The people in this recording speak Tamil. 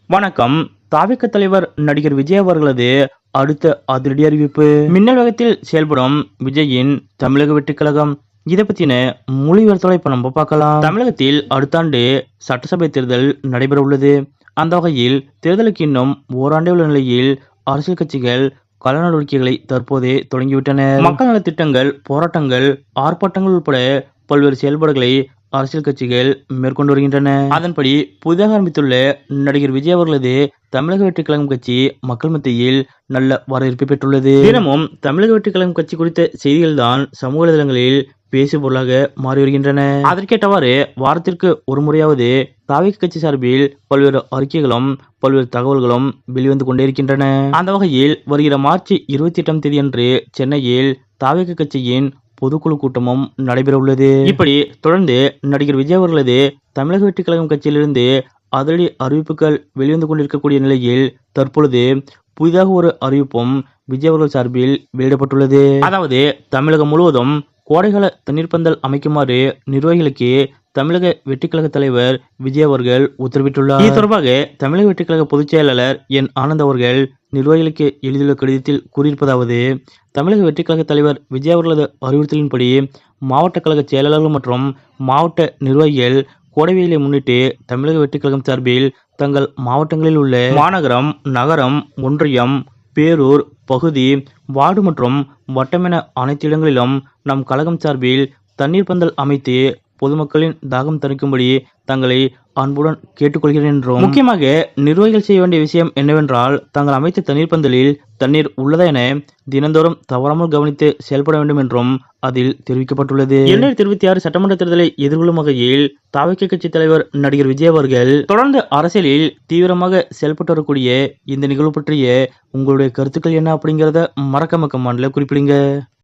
வணக்கம். தாவேகா தலைவர் நடிகர் விஜய் அவர்களது அடுத்த அதிரடி அறிவிப்பு. மின்னல் வேகத்தில் செயல்படும் விஜயின் தமிழக வெற்றிக் கழகம். இதை பத்தின முழு விவரத்தோட இப்ப நம்ம பார்க்கலாம். தமிழகத்தில் அடுத்த ஆண்டு சட்டசபை தேர்தல் நடைபெற உள்ளது. அந்த வகையில் தேர்தலுக்கு இன்னும் ஓராண்டே உள்ள நிலையில் அரசியல் கட்சிகள் கள நடவடிக்கைகளை தற்போதே தொடங்கிவிட்டன. மக்கள் நல திட்டங்கள், போராட்டங்கள், ஆர்ப்பாட்டங்கள் உட்பட பல்வேறு செயல்பாடுகளை அரசியல் கட்சிகள் மேற்கொண்டு வருகின்றன. அதன்படி புதிதாக ஆரம்பித்துள்ள நடிகர் விஜய் அவர்களது தமிழக வெற்றிக் கழகம் கட்சி மக்கள் மத்தியில் நல்ல வரவேற்பை பெற்றுள்ளது. தினமும் தமிழக வெற்றிக் கழகம் கட்சி குறித்த செய்திகள் தான் சமூக வலைதளங்களில் பேசு பொருளாக மாறி வருகின்றன. அதற்கேற்றவாறு வாரத்திற்கு ஒரு முறையாவது தாவேகா கட்சி சார்பில் பல்வேறு அறிக்கைகளும் பல்வேறு தகவல்களும் வெளிவந்து கொண்டே இருக்கின்றன. அந்த வகையில் வருகிற மார்ச் 28ஆம் தேதி அன்று சென்னையில் தாவேகா கட்சியின் பொதுக்குழு கூட்டமும் நடைபெற உள்ளது. இப்படி தொடர்ந்து நடிகர் விஜய் அவர்களது தமிழக வெற்றிக் கழகம் கட்சியிலிருந்து அதிரடி அறிவிப்புகள் வெளிவந்து கொண்டிருக்கக்கூடிய நிலையில் தற்பொழுது புதிதாக ஒரு அறிவிப்பும் விஜய் அவர்கள் சார்பில் வெளியிடப்பட்டுள்ளது. அதாவது தமிழகம் முழுவதும் கோடைகால தண்ணீர் பந்தல் அமைக்குமாறு நிர்வாகிகளுக்கு தமிழக வெற்றிக் கழக தலைவர் விஜய் அவர்கள் உத்தரவிட்டுள்ளார். இது தொடர்பாக தமிழக வெற்றிக் கழக பொதுச் செயலாளர் என் ஆனந்த் அவர்கள் நிர்வாகிகளுக்கு எழுதியுள்ள கடிதத்தில் கூறியிருப்பதாவது: தமிழக வெற்றிக் கழக தலைவர் விஜய் அவர்களது அறிவுறுத்தலின்படி மாவட்ட கழக செயலாளர்கள் மற்றும் மாவட்ட நிர்வாகிகள் கோடை வெயிலை முன்னிட்டு தமிழக வெற்றிக் கழகம் சார்பில் தங்கள் மாவட்டங்களில் உள்ள மாநகரம், நகரம், ஒன்றியம், பேரூர், பகுதி, வார்டு மற்றும் வட்டம் என அனைத்து இடங்களிலும் நம் கழகம் சார்பில் தண்ணீர் பந்தல் அமைத்து பொதுமக்களின் தாகம் தணிக்கும்படி தங்களை அன்புடன் கேட்டுக்கொள்கிறேன் என்றும், முக்கியமாக நிர்வாகிகள் செய்ய வேண்டிய விஷயம் என்னவென்றால் தங்கள் அமைத்த தண்ணீர் பந்தலில் தண்ணீர் உள்ளதா என தினந்தோறும் தவறாமல் கவனித்து செயல்பட வேண்டும் என்றும் அதில் தெரிவிக்கப்பட்டுள்ளது. 2026 சட்டமன்ற தேர்தலை எதிர்கொள்ளும் வகையில் தாவேகா கட்சி தலைவர் நடிகர் விஜய் அவர்கள் தொடர்ந்து அரசியலில் தீவிரமாக செயல்பட்டு வரக்கூடிய இந்த நிகழ்வு பற்றிய உங்களுடைய கருத்துக்கள் என்ன அப்படிங்கிறத மறக்காம கமெண்ட்ல குறிப்பிடுங்க.